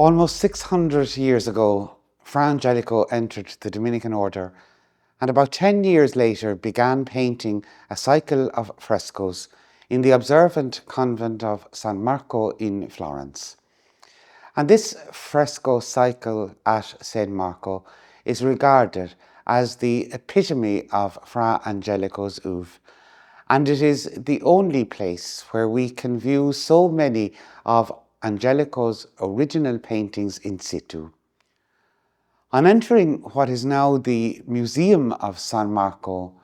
Almost 600 years ago, Fra Angelico entered the Dominican order and about 10 years later began painting a cycle of frescoes in the observant convent of San Marco in Florence. And this fresco cycle at San Marco is regarded as the epitome of Fra Angelico's oeuvre, and it is the only place where we can view so many of Angelico's original paintings in situ. On entering what is now the Museum of San Marco,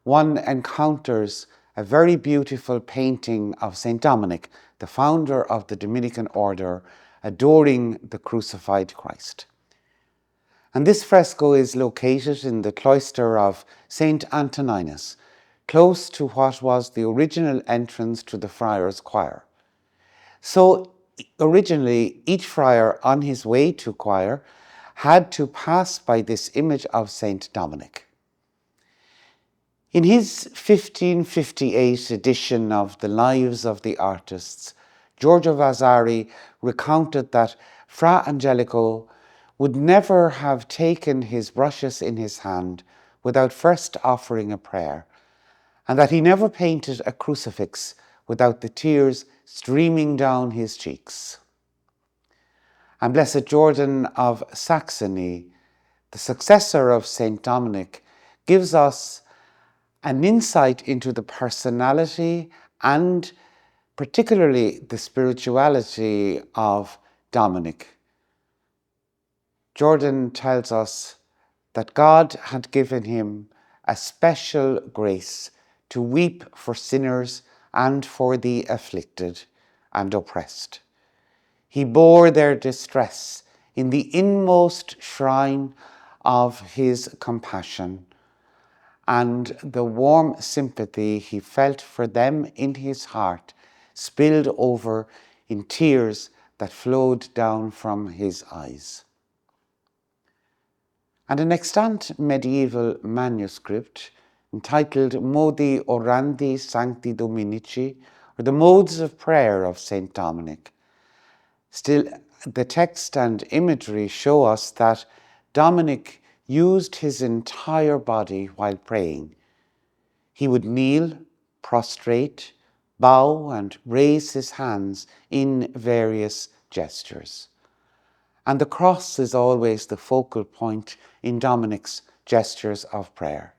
one encounters a very beautiful painting of Saint Dominic, the founder of the Dominican order, adoring the crucified Christ. And this fresco is located in the cloister of Saint Antoninus, close to what was the original entrance to the friars' choir. So originally, each friar on his way to choir had to pass by this image of Saint Dominic. In his 1558 edition of the Lives of the Artists, Giorgio Vasari recounted that Fra Angelico would never have taken his brushes in his hand without first offering a prayer, and that he never painted a crucifix without the tears streaming down his cheeks. And Blessed Jordan of Saxony, the successor of Saint Dominic, gives us an insight into the personality and particularly the spirituality of Dominic. Jordan tells us that God had given him a special grace to weep for sinners and for the afflicted and oppressed. He bore their distress in the inmost shrine of his compassion, and the warm sympathy he felt for them in his heart spilled over in tears that flowed down from his eyes. And an extant medieval manuscript entitled Modi Orandi Sancti Dominici, or the Modes of Prayer of Saint Dominic. Still, the text and imagery show us that Dominic used his entire body while praying. He would kneel, prostrate, bow, and raise his hands in various gestures. And the cross is always the focal point in Dominic's gestures of prayer.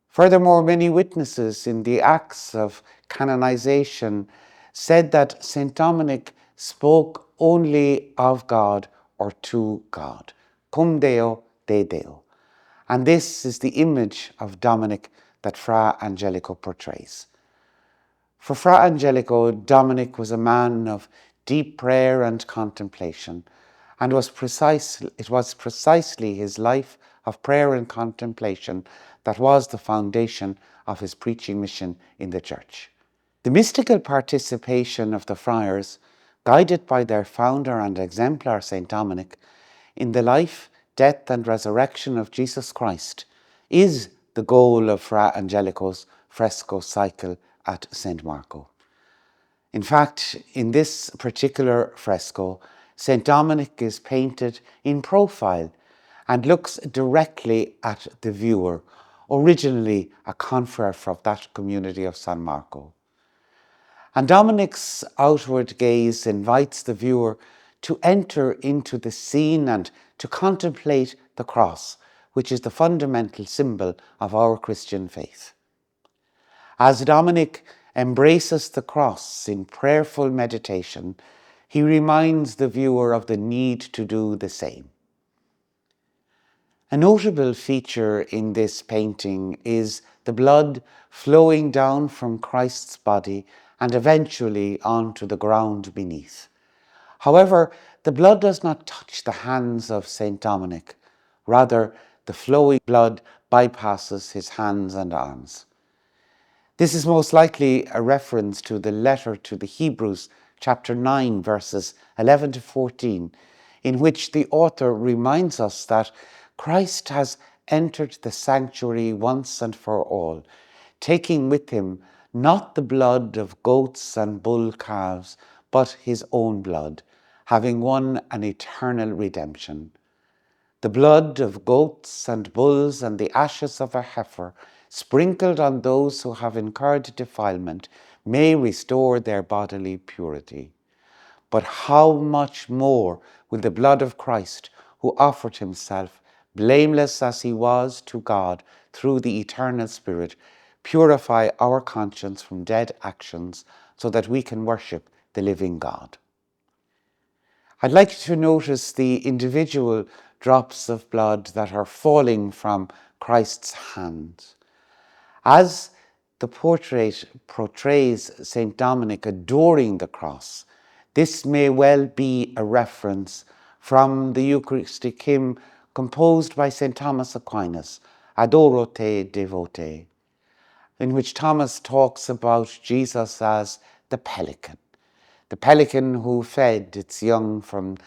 Furthermore, many witnesses in the acts of canonization said that Saint Dominic spoke only of God or to God, cum Deo, de Deo. And this is the image of Dominic that Fra Angelico portrays. For Fra Angelico, Dominic was a man of deep prayer and contemplation, and it was precisely his life of prayer and contemplation that was the foundation of his preaching mission in the church. The mystical participation of the friars, guided by their founder and exemplar Saint Dominic, in the life, death and resurrection of Jesus Christ, is the goal of Fra Angelico's fresco cycle at St. Marco. In fact, in this particular fresco, St. Dominic is painted in profile and looks directly at the viewer, originally a confrere from that community of San Marco. And Dominic's outward gaze invites the viewer to enter into the scene and to contemplate the cross, which is the fundamental symbol of our Christian faith. As Dominic embraces the cross in prayerful meditation, he reminds the viewer of the need to do the same. A notable feature in this painting is the blood flowing down from Christ's body and eventually onto the ground beneath. However, the blood does not touch the hands of Saint Dominic. Rather, the flowing blood bypasses his hands and arms. This is most likely a reference to the letter to the Hebrews, chapter 9, verses 11 to 14, in which the author reminds us that Christ has entered the sanctuary once and for all, taking with him not the blood of goats and bull calves, but his own blood, having won an eternal redemption. The blood of goats and bulls and the ashes of a heifer, sprinkled on those who have incurred defilement, may restore their bodily purity. But how much more will the blood of Christ, who offered himself, blameless as he was to God through the eternal Spirit, purify our conscience from dead actions so that we can worship the living God. I'd like you to notice the individual drops of blood that are falling from Christ's hand. As the portrait portrays St. Dominic adoring the cross, this may well be a reference from the Eucharistic hymn composed by St. Thomas Aquinas, Adoro te devote, in which Thomas talks about Jesus as the pelican who fed its young from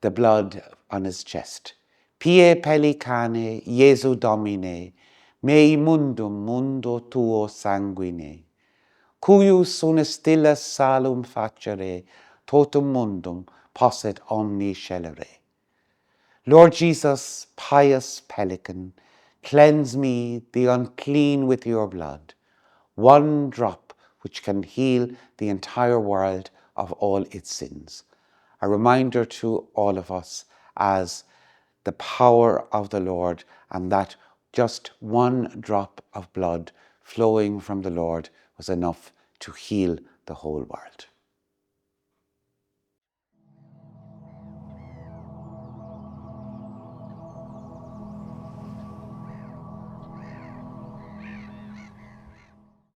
the blood on his chest. Pie pelicane, Jesu Domine, mei mundum mundo tuo sanguine, cuius unis stilla salum facere, totum mundum posset omni scelere. Lord Jesus, pious pelican, cleanse me, the unclean, with your blood, one drop which can heal the entire world of all its sins. A reminder to all of us as the power of the Lord, and that just one drop of blood flowing from the Lord was enough to heal the whole world.